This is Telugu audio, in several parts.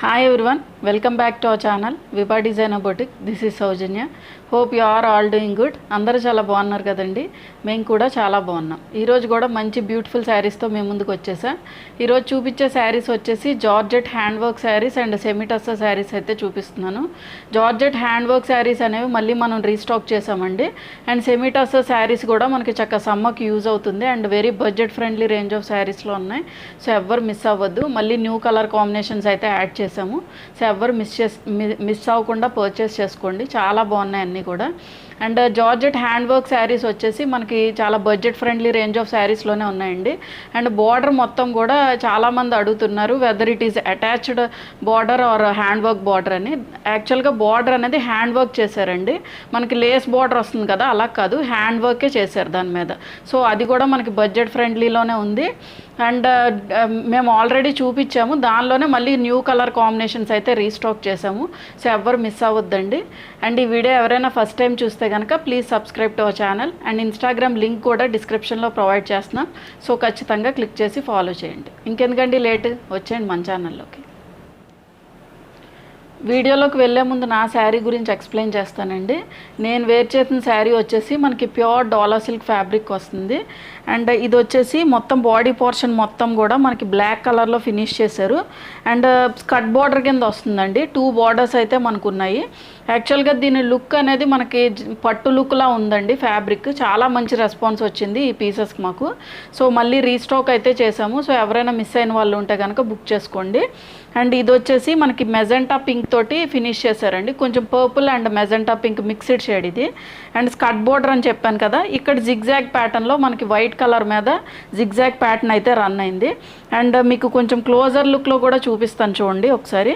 Hi everyone, welcome back to our channel Vipa Designer Boutique. This is Saujanya. Hope you are all doing good. అందరూ చాలా బాగున్నారు కదండి. మేము కూడా చాలా బాగున్నాం. ఈ రోజు కూడా మంచి బ్యూటిఫుల్ శారీస్ తో మేము ముందుకు వచ్చేసా. ఈ రోజు చూపించే శారీస్ వచ్చేసి georgette hand work saris and semi tussar saris అయితే చూపిస్తున్నాను. జార్జెట్ హ్యాండ్ వర్క్ శారీస్ అనేవి మళ్ళీ మనం రీస్టాక్ చేసామండి. అండ్ సెమీ టస్సర్ శారీస్ కూడా మనకి చక్కగా సమ్మర్కి యూజ్ అవుతుంది and very budget friendly range of శారీస్లో ఉన్నాయి. సో ఎవ్వరు మిస్ అవ్వద్దు. మళ్ళీ న్యూ కలర్ కాంబినేషన్స్ అయితే యాడ్ చేసాము. సో ఎవ్వరు మిస్ అవ్వకుండా పర్చేస్ చేసుకోండి. చాలా బాగున్నాయి అన్నీ కూడా. And georgette hand work sarees వచ్చేసి మనకి చాలా బడ్జెట్ ఫ్రెండ్లీ రేంజ్ ఆఫ్ శారీస్లోనే ఉన్నాయండి. అండ్ బార్డర్ మొత్తం కూడా చాలామంది అడుగుతున్నారు whether it is attached border or hand work border అని. యాక్చువల్గా బార్డర్ అనేది హ్యాండ్ వర్క్ చేశారండి. మనకి లేస్ బార్డర్ వస్తుంది కదా, అలా కాదు, హ్యాండ్ వర్కే చేశారు దాని మీద. సో అది కూడా మనకి బడ్జెట్ ఫ్రెండ్లీలోనే ఉంది. అండ్ మేము ఆల్రెడీ చూపించాము, దానిలోనే మళ్ళీ న్యూ కలర్ కాంబినేషన్స్ అయితే రీస్టాక్ చేసాము. సో ఎవ్వరు మిస్ అవ్వద్దండి. అండ్ ఈ వీడియో ఎవరైనా ఫస్ట్ టైం చూస్తే కనుక please subscribe to our channel. And Instagram link కూడా డిస్క్రిప్షన్లో ప్రొవైడ్ చేస్తున్నాం. సో ఖచ్చితంగా క్లిక్ చేసి ఫాలో చేయండి. ఇంకెందుకండి లేట్, వచ్చేయండి మన ఛానల్లోకి. వీడియోలోకి వెళ్ళే ముందు నా శారీ గురించి ఎక్స్ప్లెయిన్ చేస్తానండి. నేను వేర్ చేసిన శారీ వచ్చేసి మనకి ప్యూర్ డాలా సిల్క్ ఫ్యాబ్రిక్ వస్తుంది. అండ్ ఇది వచ్చేసి మొత్తం బాడీ పోర్షన్ మొత్తం కూడా మనకి బ్లాక్ కలర్లో ఫినిష్ చేశారు. అండ్ స్కర్ట్ బార్డర్ కింద వస్తుందండి. 2 బార్డర్స్ అయితే మనకు ఉన్నాయి. యాక్చువల్గా దీని లుక్ అనేది మనకి పట్టు లుక్లా ఉందండి. ఫ్యాబ్రిక్ చాలా మంచి రెస్పాన్స్ వచ్చింది ఈ పీసెస్కి మాకు. సో మళ్ళీ రీస్టాక్ అయితే చేసాము. సో ఎవరైనా మిస్ అయిన వాళ్ళు ఉంటే కనుక బుక్ చేసుకోండి. అండ్ ఇది వచ్చేసి మనకి మెజెంటా పింక్ తోటి ఫినిష్ చేశారండి. కొంచెం purple and magenta pink mixed shade ఇది. అండ్ స్కర్ట్ బోర్డర్ అని చెప్పాను కదా, ఇక్కడ జిగ్జాగ్ ప్యాటర్న్లో మనకి వైట్ కలర్ మీద జిగ్జాగ్ ప్యాటర్న్ అయితే రన్ అయింది. అండ్ మీకు కొంచెం క్లోజర్ లుక్లో కూడా చూపిస్తాను చూడండి ఒకసారి.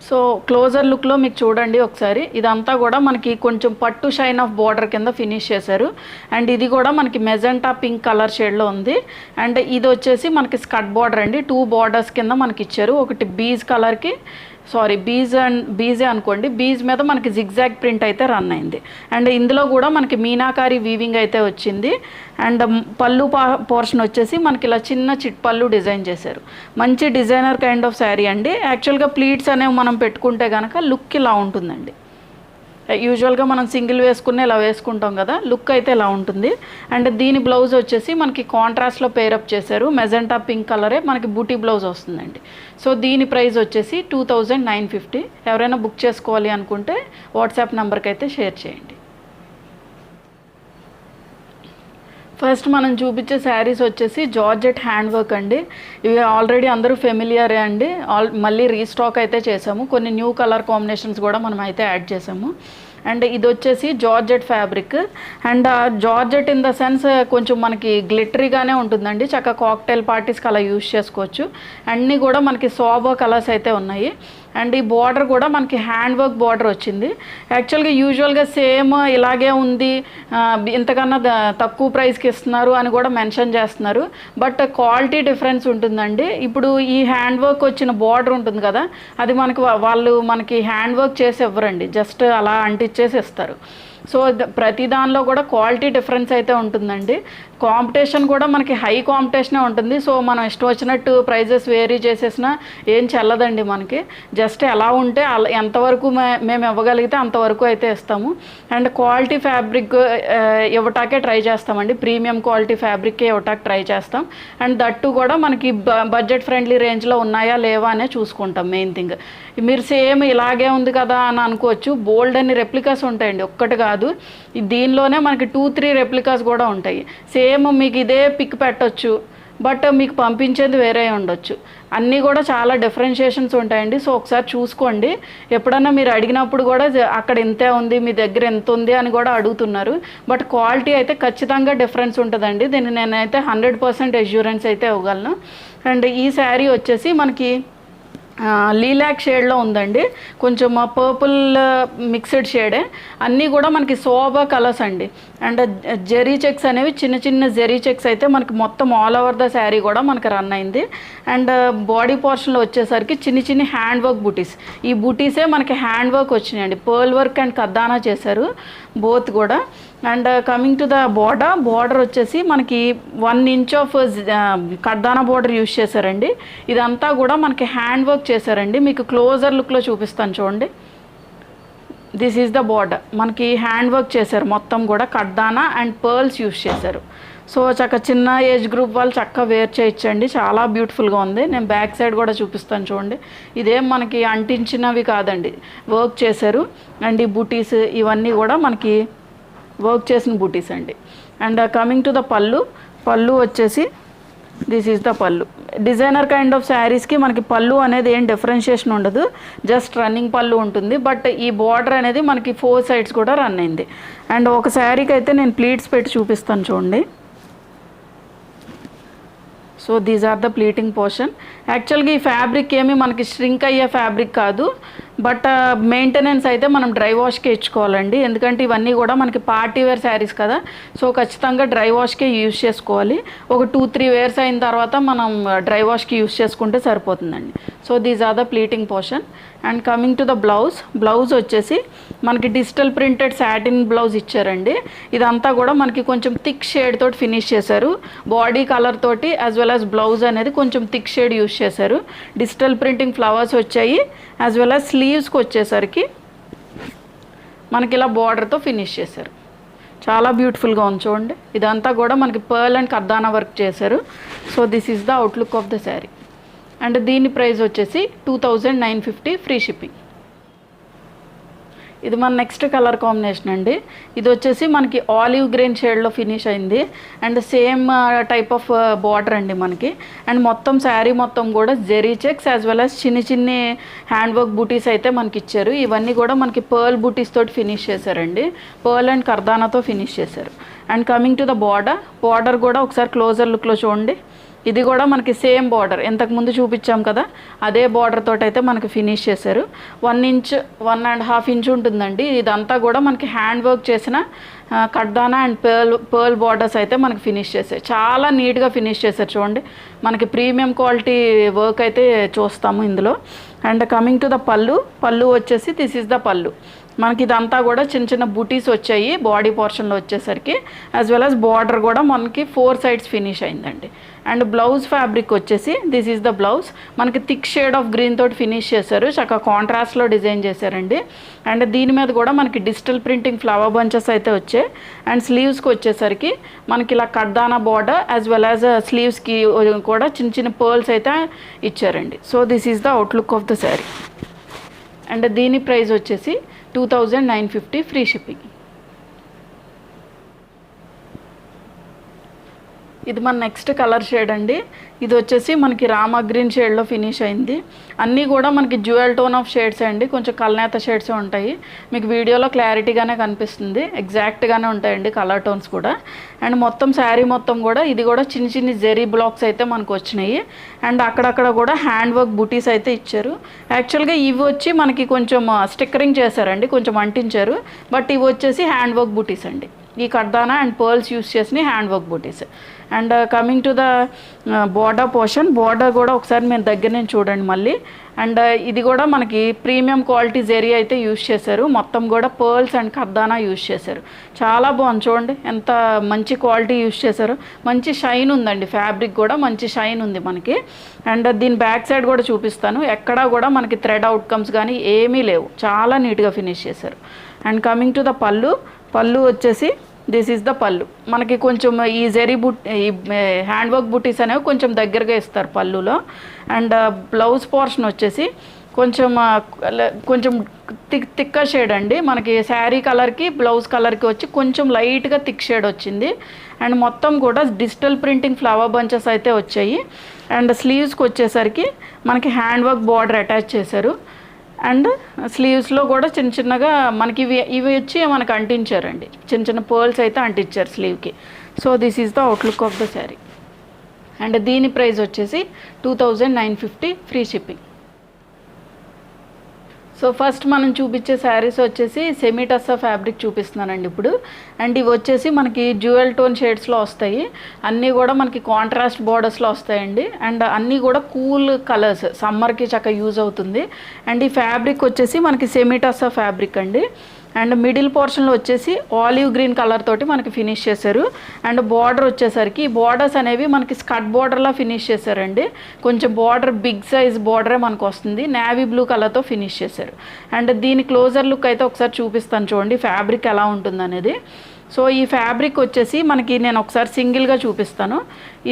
సో క్లోజర్ లుక్లో మీకు చూడండి ఒకసారి. ఇదంతా కూడా మనకి కొంచెం పట్టు షైన్ ఆఫ్ బార్డర్ కింద ఫినిష్ చేశారు. అండ్ ఇది కూడా మనకి మెజెంటా పింక్ కలర్ షేడ్లో ఉంది. అండ్ ఇది వచ్చేసి మనకి స్కర్ట్ బార్డర్ అండి. 2 బార్డర్స్ కింద మనకి ఇచ్చారు. ఒకటి బీజ్ కలర్కి, బీజే అనుకోండి, బీజ్ మీద మనకి జిగ్జాగ్ ప్రింట్ అయితే రన్ అయింది. అండ్ ఇందులో కూడా మనకి మీనాకారి వీవింగ్ అయితే వచ్చింది. అండ్ పళ్ళు పోర్షన్ వచ్చేసి మనకి ఇలా చిన్న చిట్ పళ్ళు డిజైన్ చేశారు. మంచి డిజైనర్ కైండ్ ఆఫ్ శారీ అండి. యాక్చువల్గా ప్లీట్స్ అనేవి మనం పెట్టుకుంటే కనుక లుక్ ఇలా ఉంటుందండి. యూజువల్గా మనం సింగిల్ వేసుకుని ఇలా వేసుకుంటాం కదా, లుక్ అయితే ఇలా ఉంటుంది. అండ్ దీని బ్లౌజ్ వచ్చేసి మనకి కాంట్రాస్ట్లో పేరప్ చేశారు. మెజెంటా పింక్ కలరే మనకి బూటీ బ్లౌజ్ వస్తుందండి. సో దీని ప్రైస్ వచ్చేసి 2950. ఎవరైనా బుక్ చేసుకోవాలి అనుకుంటే వాట్సాప్ నెంబర్కి అయితే షేర్ చేయండి. ఫస్ట్ మనం చూపించే శారీస్ వచ్చేసి జార్జెట్ హ్యాండ్ వర్క్ అండి. ఇవి ఆల్రెడీ అందరూ ఫెమిలియరే అండి. మళ్ళీ రీస్టాక్ అయితే చేసాము. కొన్ని న్యూ కలర్ కాంబినేషన్స్ కూడా మనం అయితే యాడ్ చేసాము. అండ్ ఇది వచ్చేసి georgette fabric. And georgette in the sense కొంచెం మనకి గ్లిటరీగానే ఉంటుందండి. చక్కగా కాక్టైల్ పార్టీస్కి అలా యూజ్ చేసుకోవచ్చు. అన్నీ కూడా మనకి సోబర్ కలర్స్ అయితే ఉన్నాయి. అండ్ ఈ బార్డర్ కూడా మనకి హ్యాండ్ వర్క్ బార్డర్ వచ్చింది. యాక్చువల్గా యూజువల్గా సేమ్ ఇలాగే ఉంది, ఇంతకన్నా తక్కువ ప్రైస్కి ఇస్తున్నారు అని కూడా మెన్షన్ చేస్తున్నారు. బట్ క్వాలిటీ డిఫరెన్స్ ఉంటుందండి. ఇప్పుడు ఈ హ్యాండ్ వర్క్ వచ్చిన బార్డర్ ఉంటుంది కదా, అది వాళ్ళు మనకి హ్యాండ్ వర్క్ చేసి ఇవ్వరండి, జస్ట్ అలా అంటించేసి ఇస్తారు. సో ప్రతి దానిలో కూడా క్వాలిటీ డిఫరెన్స్ అయితే ఉంటుందండి. కాంపిటీషన్ కూడా మనకి హై కాంపిటీషనే ఉంటుంది. సో మనం ఇష్టం వచ్చినట్టు ప్రైజెస్ వేరీ చేసేసినా ఏం చెల్లదండి మనకి. జస్ట్ ఎలా ఉంటే అలా ఎంతవరకు మేము ఇవ్వగలిగితే అంతవరకు అయితే ఇస్తాము. అండ్ క్వాలిటీ ఫ్యాబ్రిక్ ఇవ్వటాకే ట్రై చేస్తామండి. ప్రీమియం క్వాలిటీ ఫ్యాబ్రిక్కే ఇవ్వటానికి ట్రై చేస్తాం. అండ్ దట్టు కూడా మనకి బడ్జెట్ ఫ్రెండ్లీ రేంజ్లో ఉన్నాయా లేవా అనే చూసుకుంటాం. మెయిన్ థింగ్, మీరు సేమ్ ఇలాగే ఉంది కదా అని అనుకోవచ్చు. బోల్డ్ అని రెప్లికాస్ ఉంటాయండి, ఒక్కటి కాదు. దీనిలోనే మనకి 2-3 రెప్లికాస్ కూడా ఉంటాయి. సేమ్ మీకు ఇదే పిక్ పెట్టొచ్చు, బట్ మీకు పంపించేది వేరే ఉండొచ్చు. అన్నీ కూడా చాలా డిఫరెన్షియేషన్స్ ఉంటాయండి. సో ఒకసారి చూసుకోండి. ఎప్పుడన్నా మీరు అడిగినప్పుడు కూడా అక్కడ ఇంతే ఉంది, మీ దగ్గర ఎంత ఉంది అని కూడా అడుగుతున్నారు. బట్ క్వాలిటీ అయితే ఖచ్చితంగా డిఫరెన్స్ ఉంటుందండి. దీన్ని నేనైతే 100% అష్యూరెన్స్ అయితే ఇవ్వగలను. అండ్ ఈ శారీ వచ్చేసి మనకి లీలాక్ షేడ్లో ఉందండి. కొంచెం పర్పుల్ మిక్స్డ్ షేడే. అన్నీ కూడా మనకి సోబా కలర్స్ అండి. అండ్ జెరీ చెక్స్ అనేవి చిన్న చిన్న జెరీ చెక్స్ అయితే మనకి మొత్తం ఆల్ ఓవర్ ద శారీ కూడా మనకి రన్ అయింది. అండ్ బాడీ పోర్షన్లో వచ్చేసరికి చిన్ని చిన్ని హ్యాండ్ వర్క్ బూటీస్. ఈ బూటీసే మనకి హ్యాండ్ వర్క్ వచ్చినాయండి. పర్ల్ వర్క్ అండ్ కద్దానా చేశారు బోత్ కూడా. And coming to the border వచ్చేసి మనకి 1 ఇంచ్ ఆఫ్ కడ్దానా బార్డర్ యూజ్ చేశారండి. ఇదంతా కూడా మనకి హ్యాండ్ వర్క్ చేశారండి. మీకు క్లోజర్ లుక్లో చూపిస్తాను చూడండి. This is the border. మనకి హ్యాండ్ వర్క్ చేశారు, మొత్తం కూడా కడ్దానా అండ్ పర్ల్స్ యూజ్ చేశారు. సో చిన్న ఏజ్ గ్రూప్ వాళ్ళు చక్కగా వేర్ చేయొచ్చండి. చాలా బ్యూటిఫుల్గా ఉంది. నేను బ్యాక్ సైడ్ కూడా చూపిస్తాను చూడండి. ఇదేం మనకి అంటించినవి కాదండి, వర్క్ చేశారు. అండ్ ఈ బూటీస్ ఇవన్నీ కూడా మనకి వర్క్ చేసిన బూటీస్ అండి. అండ్ కమింగ్ టు ద పళ్ళు వచ్చేసి దిస్ ఈజ్ ద పళ్ళు. డిజైనర్ కైండ్ ఆఫ్ శారీస్కి మనకి పళ్ళు అనేది ఏం డిఫరెన్షియేషన్ ఉండదు, జస్ట్ రన్నింగ్ పళ్ళు ఉంటుంది. బట్ ఈ బార్డర్ అనేది మనకి 4 సైడ్స్ కూడా రన్ అయింది. అండ్ ఒక శారీకి అయితే నేను ప్లీట్స్ పెట్టి చూపిస్తాను చూడండి. So these are the pleating portion. యాక్చువల్గా ఈ ఫ్యాబ్రిక్ ఏమి మనకి ష్రింక్ అయ్యే ఫ్యాబ్రిక్ కాదు, బట్ మెయింటెనెన్స్ అయితే మనం డ్రై వాష్కే ఇచ్చుకోవాలండి. ఎందుకంటే ఇవన్నీ కూడా మనకి పార్టీ వేర్ శారీస్ కదా, సో ఖచ్చితంగా డ్రై వాష్కే యూజ్ చేసుకోవాలి. ఒక 2-3 వేర్స్ అయిన తర్వాత మనం డ్రై వాష్కి యూజ్ చేసుకుంటే సరిపోతుందండి. So these are the pleating portion. And coming to the blouse వచ్చేసి మనకి డిజిటల్ ప్రింటెడ్ సాటిన్ బ్లౌజ్ ఇచ్చారండి. ఇదంతా కూడా మనకి కొంచెం థిక్ షేడ్ తోటి ఫినిష్ చేశారు. బాడీ కలర్ తోటి యాజ్ వెల్ యాజ్ బ్లౌజ్ అనేది కొంచెం థిక్ షేడ్ యూజ్ చేశారు. డిజిటల్ ప్రింటింగ్ ఫ్లవర్స్ వచ్చాయి. యాజ్ వెల్ యాజ్ స్లీవ్స్కి వచ్చేసరికి మనకి ఇలా బార్డర్తో ఫినిష్ చేశారు. చాలా బ్యూటిఫుల్గా ఉంది చూడండి. ఇదంతా కూడా మనకి పర్ల్ అండ్ కర్దానా వర్క్ చేశారు. So this is the outlook of the sari. And దీని ప్రైస్ వచ్చేసి 2950 ఫ్రీ షిప్పింగ్. ఇది మన నెక్స్ట్ కలర్ కాంబినేషన్ అండి. ఇది వచ్చేసి మనకి ఆలివ్ గ్రీన్ షేడ్లో ఫినిష్ అయింది. And same type of border అండి మనకి. అండ్ మొత్తం శారీ మొత్తం కూడా zari checks as well as చిన్ని హ్యాండ్ వర్క్ బూటీస్ అయితే మనకి ఇచ్చారు. ఇవన్నీ కూడా మనకి పర్ల్ బూటీస్ తోటి ఫినిష్ చేశారండి. పర్ల్ అండ్ కర్దానాతో ఫినిష్ చేశారు. And coming to the border కూడా ఒకసారి క్లోజర్ లుక్లో చూడండి. ఇది కూడా మనకి సేమ్ బార్డర్, ఇంతకుముందు చూపించాం కదా అదే బార్డర్ తోటి అయితే మనకి ఫినిష్ చేశారు. 1 ఇంచ్ 1.5 ఇంచ్ ఉంటుందండి. ఇదంతా కూడా మనకి హ్యాండ్ వర్క్ చేసిన కడ్దానా అండ్ పర్ల్ బార్డర్స్ అయితే మనకి ఫినిష్ చేశారు. చాలా నీట్గా ఫినిష్ చేశారు చూడండి. మనకి ప్రీమియం క్వాలిటీ వర్క్ అయితే చూస్తాము ఇందులో. అండ్ కమింగ్ టు ద పళ్ళు వచ్చేసి దిస్ ఈజ్ ద పళ్ళు. మనకి ఇదంతా కూడా చిన్న బూటీస్ వచ్చాయి బాడీ పోర్షన్లో వచ్చేసరికి. యాజ్ వెల్ యాజ్ బార్డర్ కూడా మనకి 4 సైడ్స్ ఫినిష్ అయిందండి. అండ్ బ్లౌజ్ ఫ్యాబ్రిక్ వచ్చేసి దిస్ ఈజ్ ద బ్లౌజ్. మనకి థిక్ షేడ్ ఆఫ్ గ్రీన్ తోటి ఫినిష్ చేశారు. చక్కగా కాంట్రాస్ట్లో డిజైన్ చేశారండి. అండ్ దీని మీద కూడా మనకి డిజిటల్ ప్రింటింగ్ ఫ్లవర్ బంచెస్ అయితే వచ్చాయి. అండ్ స్లీవ్స్కి వచ్చేసరికి మనకి ఇలా కడ్దానా బార్డర్ యాజ్ వెల్ యాజ్ స్లీవ్స్కి కూడా చిన్న పర్ల్స్ అయితే ఇచ్చారండి. So this is the outlook of the sari. And దీని ప్రైస్ వచ్చేసి 2950 ఫ్రీ షిప్పింగ్. ఇది మన నెక్స్ట్ కలర్ షేడ్ అండి. ఇది వచ్చేసి మనకి రామా గ్రీన్ షేడ్లో ఫినిష్ అయింది. అన్నీ కూడా మనకి డ్యూయల్ టోన్ ఆఫ్ షేడ్స్ అండి, కొంచెం కల్నేత షేడ్స్ ఉంటాయి. మీకు వీడియోలో క్లారిటీగానే కనిపిస్తుంది, ఎగ్జాక్ట్గానే ఉంటాయండి కలర్ టోన్స్ కూడా. అండ్ మొత్తం శారీ మొత్తం కూడా ఇది కూడా చిన్న జెరీ బ్లాక్స్ అయితే మనకు వచ్చినాయి. అండ్ అక్కడక్కడ కూడా హ్యాండ్ వర్క్ బూటీస్ అయితే ఇచ్చారు. యాక్చువల్గా ఇవి వచ్చి మనకి కొంచెం స్టిక్కరింగ్ చేశారండి, కొంచెం అంటించారు. బట్ ఇవి వచ్చేసి హ్యాండ్ వర్క్ బూటీస్ అండి. ఈ కర్దానా అండ్ పర్ల్స్ యూస్ చేసిన హ్యాండ్ వర్క్ బూటీస్. And coming to the border portion, border కూడా ఒకసారి మీరు దగ్గర నుంచి చూడండి మళ్ళీ. అండ్ ఇది కూడా మనకి ప్రీమియం క్వాలిటీ జెరీ అయితే యూస్ చేశారు. మొత్తం కూడా పర్ల్స్ అండ్ కర్దానా యూస్ చేశారు. చాలా బాగుంది చూడండి, ఎంత మంచి క్వాలిటీ యూస్ చేశారు. మంచి షైన్ ఉందండి, ఫ్యాబ్రిక్ కూడా మంచి షైన్ ఉంది మనకి. అండ్ దీని బ్యాక్ సైడ్ కూడా చూపిస్తాను. ఎక్కడా కూడా మనకి థ్రెడ్ అవుట్కమ్స్ కానీ ఏమీ లేవు, చాలా నీట్గా ఫినిష్ చేశారు. అండ్ కమింగ్ టు ద పళ్ళు వచ్చేసి దిస్ ఈజ్ ద పళ్ళు. మనకి కొంచెం ఈ జెరీ ఈ హ్యాండ్ వర్క్ బూటీస్ అనేవి కొంచెం దగ్గరగా ఇస్తారు పళ్ళులో. అండ్ బ్లౌజ్ పోర్షన్ వచ్చేసి కొంచెం థిక్ షేడ్ అండి. మనకి శారీ కలర్కి బ్లౌజ్ కలర్కి వచ్చి కొంచెం లైట్గా థిక్ షేడ్ వచ్చింది. అండ్ మొత్తం కూడా డిజిటల్ ప్రింటింగ్ ఫ్లవర్ బంచెస్ అయితే వచ్చాయి. అండ్ స్లీవ్స్కి వచ్చేసరికి మనకి హ్యాండ్ వర్క్ బార్డర్ అటాచ్ చేశారు. అండ్ స్లీవ్స్లో కూడా చిన్నగా మనకి ఇవి వచ్చి మనకు అంటించారండి, చిన్న పర్ల్స్ అయితే అంటించారు స్లీవ్కి. So this is the outlook of the sari. And దీని ప్రైస్ వచ్చేసి 2950 ఫ్రీ షిప్పింగ్. సో ఫస్ట్ మనం చూపించే శారీస్ వచ్చేసి సెమీ టస్సా ఫ్యాబ్రిక్ చూపిస్తున్నానండి ఇప్పుడు. అండ్ ఇవి వచ్చేసి మనకి డ్యూయల్ టోన్ షేడ్స్లో వస్తాయి. అన్నీ కూడా మనకి కాంట్రాస్ట్ బార్డర్స్లో వస్తాయండి. అండ్ అన్నీ కూడా కూల్ కలర్స్, సమ్మర్కి చక్కగా యూజ్ అవుతుంది. అండ్ ఈ ఫ్యాబ్రిక్ వచ్చేసి మనకి సెమీ టస్సా ఫ్యాబ్రిక్ అండి. అండ్ మిడిల్ పోర్షన్లో వచ్చేసి ఆలివ్ గ్రీన్ కలర్ తోటి మనకి ఫినిష్ చేశారు. అండ్ బార్డర్ వచ్చేసరికి ఈ బార్డర్స్ అనేవి మనకి స్కర్ట్ బార్డర్లా ఫినిష్ చేశారండి. కొంచెం బార్డర్ బిగ్ సైజ్ బార్డరే మనకు వస్తుంది. నేవీ బ్లూ కలర్తో ఫినిష్ చేశారు. అండ్ దీని క్లోజర్ లుక్ అయితే ఒకసారి చూపిస్తాను చూడండి ఫ్యాబ్రిక్ ఎలా ఉంటుంది అనేది. సో ఈ ఫ్యాబ్రిక్ వచ్చేసి మనకి నేను ఒకసారి సింగిల్గా చూపిస్తాను.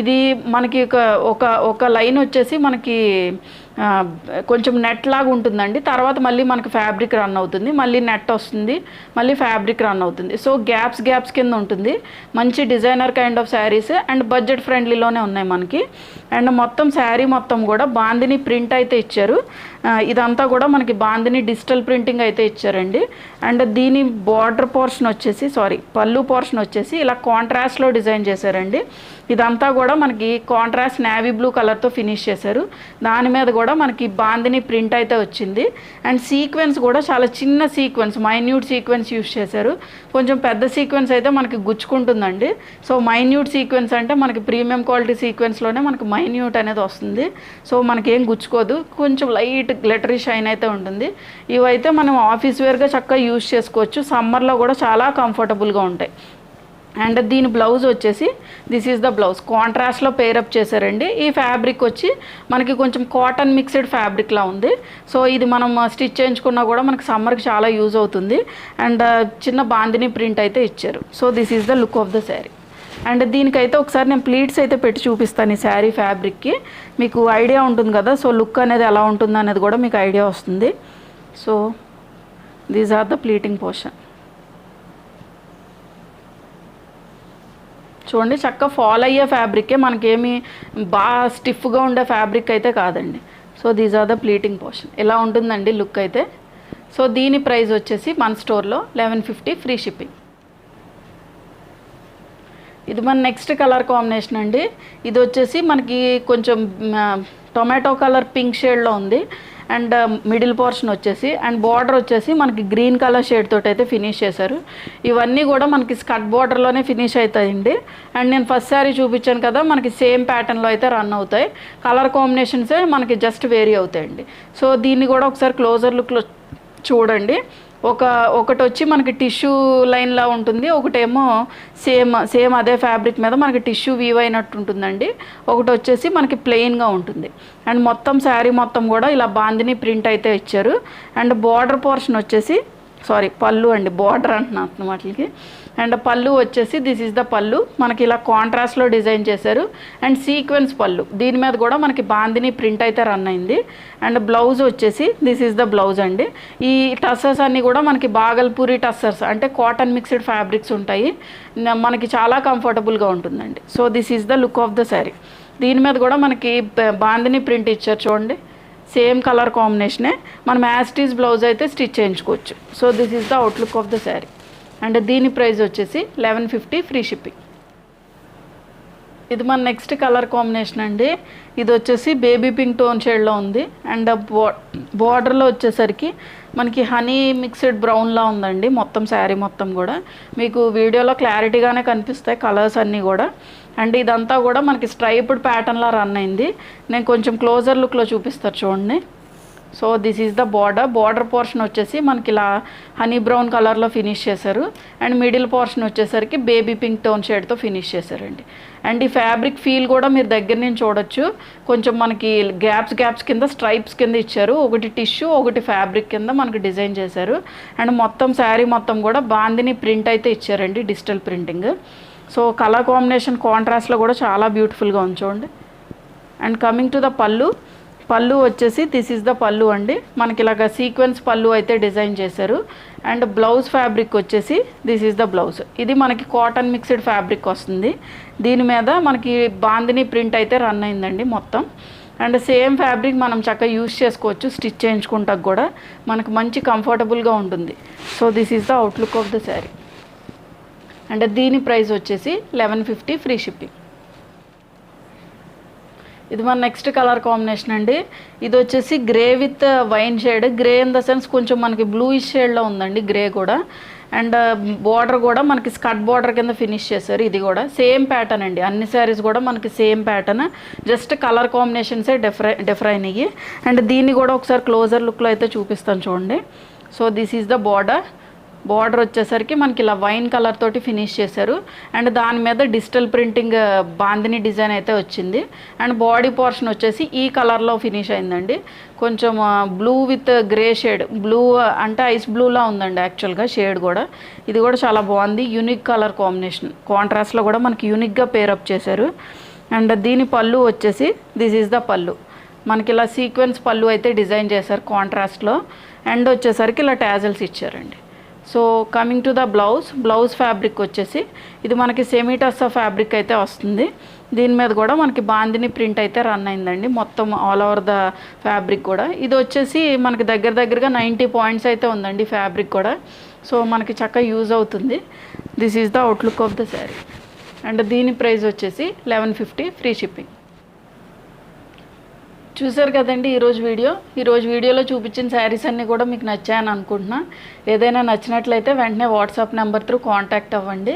ఇది మనకి ఒక లైన్ వచ్చేసి మనకి కొంచెం నెట్ లాగా ఉంటుందండి. తర్వాత మళ్ళీ మనకి ఫ్యాబ్రిక్ రన్ అవుతుంది, మళ్ళీ నెట్ వస్తుంది, మళ్ళీ ఫ్యాబ్రిక్ రన్ అవుతుంది. సో గ్యాప్స్ కింద ఉంటుంది. మంచి designer kind of saris and budget ఫ్రెండ్లీలోనే ఉన్నాయి మనకి. అండ్ మొత్తం శారీ మొత్తం కూడా బాందిని ప్రింట్ అయితే ఇచ్చారు. ఇదంతా కూడా మనకి బాందిని డిజిటల్ ప్రింటింగ్ అయితే ఇచ్చారండి. అండ్ దీని బార్డర్ పోర్షన్ వచ్చేసి పళ్ళు పోర్షన్ వచ్చేసి ఇలా కాంట్రాస్ట్లో డిజైన్ చేశారండి. ఇదంతా కూడా మనకి కాంట్రాస్ట్ నేవీ బ్లూ కలర్తో ఫినిష్ చేశారు. దాని మీద కూడా మనకి బాందిని ప్రింట్ అయితే వచ్చింది. అండ్ సీక్వెన్స్ కూడా చాలా చిన్న సీక్వెన్స్, మైన్యూట్ సీక్వెన్స్ యూస్ చేశారు. కొంచెం పెద్ద సీక్వెన్స్ అయితే మనకి గుచ్చుకుంటుందండి. సో మైన్యూట్ సీక్వెన్స్ అంటే మనకి ప్రీమియం క్వాలిటీ సీక్వెన్స్లోనే మనకి మైన్యూట్ అనేది వస్తుంది. సో మనకేం గుచ్చుకోదు, కొంచెం లైట్ గ్లిటరీ షైన్ అయితే ఉంటుంది. ఇవైతే మనం ఆఫీస్ వేర్గా చక్కగా యూస్ చేసుకోవచ్చు. సమ్మర్లో కూడా చాలా కంఫర్టబుల్గా ఉంటాయి. అండ్ దీని బ్లౌజ్ వచ్చేసి దిస్ ఈజ్ ద బ్లౌజ్ కాంట్రాస్ట్లో పేరప్ చేశారండి. ఈ ఫ్యాబ్రిక్ వచ్చి మనకి కొంచెం కాటన్ మిక్స్డ్ ఫ్యాబ్రిక్లా ఉంది. సో ఇది మనం స్టిచ్ చేయించుకున్నా కూడా మనకి సమ్మర్కి చాలా యూజ్ అవుతుంది. అండ్ చిన్న బాందిని ప్రింట్ అయితే ఇచ్చారు. So this is the look of the sari. And దీనికైతే ఒకసారి నేను ప్లీట్స్ అయితే పెట్టి చూపిస్తాను ఈ శారీ ఫ్యాబ్రిక్కి. మీకు ఐడియా ఉంటుంది కదా, సో లుక్ అనేది ఎలా ఉంటుంది అనేది కూడా మీకు ఐడియా వస్తుంది. So these are the pleating portion. చూడండి చక్కగా ఫాల్ అయ్యే ఫ్యాబ్రికే, మనకేమి బాగా స్టిఫ్గా ఉండే ఫ్యాబ్రిక్ అయితే కాదండి. So these are the pleating portion. ఇలా ఉంటుందండి లుక్ అయితే. సో దీని ప్రైస్ వచ్చేసి మన స్టోర్లో 1150 ఫ్రీ షిప్పింగ్. ఇది మన నెక్స్ట్ కలర్ కాంబినేషన్ అండి. ఇది వచ్చేసి మనకి కొంచెం టొమాటో కలర్ పింక్ షేడ్లో ఉంది. అండ్ మిడిల్ పోర్షన్ వచ్చేసి అండ్ బార్డర్ వచ్చేసి మనకి గ్రీన్ కలర్ షేడ్ తోటి అయితే ఫినిష్ చేశారు. ఇవన్నీ కూడా మనకి స్కర్ట్ బార్డర్లోనే ఫినిష్ అవుతాయండి. అండ్ నేను ఫస్ట్ శారీ చూపించాను కదా, మనకి సేమ్ ప్యాటర్న్లో అయితే రన్ అవుతాయి. కలర్ కాంబినేషన్సే మనకి జస్ట్ వేరీ అవుతాయండి. సో దీన్ని కూడా ఒకసారి క్లోజర్ లుక్లో చూడండి. ఒకటి వచ్చి మనకి టిష్యూ లైన్లా ఉంటుంది, ఒకటేమో సేమ్ అదే ఫ్యాబ్రిక్ మీద మనకి టిష్యూ వీవ్ అయినట్టు ఉంటుందండి. ఒకటి వచ్చేసి మనకి ప్లెయిన్గా ఉంటుంది. అండ్ మొత్తం శారీ మొత్తం కూడా ఇలా బాందిని ప్రింట్ అయితే ఇచ్చారు. అండ్ బార్డర్ పోర్షన్ వచ్చేసి పళ్ళు అండి, బార్డర్ అంటున్నాను వాటికి. అండ్ పళ్ళు వచ్చేసి దిస్ ఈజ్ ద పళ్ళు, మనకి ఇలా కాంట్రాస్ట్లో డిజైన్ చేశారు. అండ్ సీక్వెన్స్ పళ్ళు, దీని మీద కూడా మనకి బాందిని ప్రింట్ అయితే రన్ అయింది. అండ్ బ్లౌజ్ వచ్చేసి దిస్ ఈజ్ ద బ్లౌజ్ అండి. ఈ టస్సర్స్ అన్నీ కూడా మనకి బాగల్పూరి టస్సర్స్ అంటే కాటన్ మిక్స్డ్ ఫ్యాబ్రిక్స్ ఉంటాయి, మనకి చాలా కంఫర్టబుల్గా ఉంటుందండి. So this is the look of the sari. దీని మీద కూడా మనకి బాందిని ప్రింట్ ఇచ్చారు చూడండి, సేమ్ కలర్ కాంబినేషనే. మనం యాస్టీస్ బ్లౌజ్ అయితే స్టిచ్ చేయించుకోవచ్చు. So this is the outlook of the sari. And దీని ప్రైస్ వచ్చేసి 1150 ఫ్రీ షిప్పింగ్. ఇది మన నెక్స్ట్ కలర్ కాంబినేషన్ అండి. ఇది వచ్చేసి బేబీ పింక్ టోన్ షేడ్లో ఉంది. అండ్ బార్డర్లో వచ్చేసరికి మనకి హనీ మిక్స్డ్ బ్రౌన్లా ఉందండి. మొత్తం శారీ మొత్తం కూడా మీకు వీడియోలో క్లారిటీగానే కనిపిస్తాయి కలర్స్ అన్నీ కూడా. అండ్ ఇదంతా కూడా మనకి స్ట్రైప్డ్ ప్యాటర్న్లా రన్ అయింది. నేను కొంచెం క్లోజర్ లుక్లో చూపిస్తాను చూడండి. So this is the border portion వచ్చేసి మనకి ఇలా హనీ బ్రౌన్ కలర్లో ఫినిష్ చేశారు. అండ్ మిడిల్ పోర్షన్ వచ్చేసరికి బేబీ పింక్ టోన్ షేడ్తో ఫినిష్ చేశారండి. అండ్ ఈ ఫ్యాబ్రిక్ ఫీల్ కూడా మీరు దగ్గర నుంచి చూడొచ్చు. కొంచెం మనకి గ్యాప్స్ కింద స్ట్రైప్స్ కింద ఇచ్చారు. ఒకటి టిష్యూ, ఒకటి ఫ్యాబ్రిక్ కింద మనకి డిజైన్ చేశారు. అండ్ మొత్తం శారీ మొత్తం కూడా బాందిని ప్రింట్ అయితే ఇచ్చారండి, digital printing. So colour combination కాంట్రాస్ట్లో కూడా చాలా బ్యూటిఫుల్గా ఉంది చూడండి. అండ్ కమింగ్ టు ద పళ్ళు వచ్చేసి దిస్ ఈజ్ ద పళ్ళు అండి. మనకి ఇలాగ సీక్వెన్స్ పళ్ళు అయితే డిజైన్ చేశారు. అండ్ బ్లౌజ్ ఫ్యాబ్రిక్ వచ్చేసి దిస్ ఈజ్ ద బ్లౌజ్. ఇది మనకి కాటన్ మిక్స్డ్ ఫ్యాబ్రిక్ వస్తుంది. దీని మీద మనకి బాందిని ప్రింట్ అయితే రన్ అయిందండి మొత్తం. అండ్ సేమ్ ఫ్యాబ్రిక్ మనం చక్కగా యూస్ చేసుకోవచ్చు, స్టిచ్ చేయించుకుంటా కూడా మనకు మంచి కంఫర్టబుల్గా ఉంటుంది. So this is the outlook of the sari. And దీని ప్రైస్ వచ్చేసి 1150 ఫ్రీ షిప్పింగ్. ఇది మన నెక్స్ట్ కలర్ కాంబినేషన్ అండి. ఇది వచ్చేసి grey with wine shade. Grey in the sense కొంచెం మనకి బ్లూయిష్ షేడ్లో ఉందండి గ్రే కూడా. అండ్ బార్డర్ కూడా మనకి స్కర్ట్ బార్డర్ కింద ఫినిష్ చేశారు. ఇది కూడా సేమ్ ప్యాటర్న్ అండి, అన్ని శారీస్ కూడా మనకి సేమ్ ప్యాటర్న్, జస్ట్ కలర్ కాంబినేషన్సే డిఫర్ అయినాయి. అండ్ దీన్ని కూడా ఒకసారి క్లోజర్ లుక్లో అయితే చూపిస్తాను చూడండి. So this is the border. Border వచ్చేసరికి మనకి ఇలా వైన్ కలర్ తోటి ఫినిష్ చేశారు. అండ్ దాని మీద డిజిటల్ ప్రింటింగ్ బాందిని డిజైన్ అయితే వచ్చింది. అండ్ బాడీ పోర్షన్ వచ్చేసి ఈ కలర్లో ఫినిష్ అయిందండి. కొంచెం blue with grey shade, blue అంటే ఐస్ బ్లూలా ఉందండి యాక్చువల్గా షేడ్ కూడా. ఇది కూడా చాలా బాగుంది, యూనిక్ కలర్ కాంబినేషన్. కాంట్రాస్ట్లో కూడా మనకి యూనిక్గా పేరప్ చేశారు. అండ్ దీని పళ్ళు వచ్చేసి దిస్ ఈజ్ ద పళ్ళు. మనకి ఇలా సీక్వెన్స్ పళ్ళు అయితే డిజైన్ చేశారు కాంట్రాస్ట్లో. అండ్ వచ్చేసరికి ఇలా టాజల్స్ ఇచ్చారండి. So coming to the blouse fabric వచ్చేసి ఇది మనకి సెమీటస్సా ఫ్యాబ్రిక్ అయితే వస్తుంది. దీని మీద కూడా మనకి బాందిని ప్రింట్ అయితే రన్ అయిందండి మొత్తం ఆల్ ఓవర్ ద ఫ్యాబ్రిక్ కూడా. ఇది వచ్చేసి మనకి దగ్గరగా 90 పాయింట్స్ అయితే ఉందండి ఫ్యాబ్రిక్ కూడా. సో మనకి చక్కగా యూజ్ అవుతుంది. This is the outlook of the sari. And దీని ప్రైస్ వచ్చేసి 1150 ఫ్రీ షిప్పింగ్. చూసారు కదండి ఈరోజు వీడియోలో చూపించిన శారీస్ అన్నీ కూడా మీకు నచ్చాయని అనుకుంటున్నా. ఏదైనా నచ్చినట్లయితే వెంటనే వాట్సాప్ నెంబర్ త్రూ కాంటాక్ట్ అవ్వండి.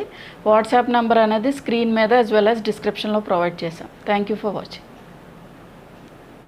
వాట్సాప్ నెంబర్ అనేది స్క్రీన్ మీద యాజ్ వెల్ యాజ్ డిస్క్రిప్షన్లో ప్రొవైడ్ చేశాం. Thank you for watching.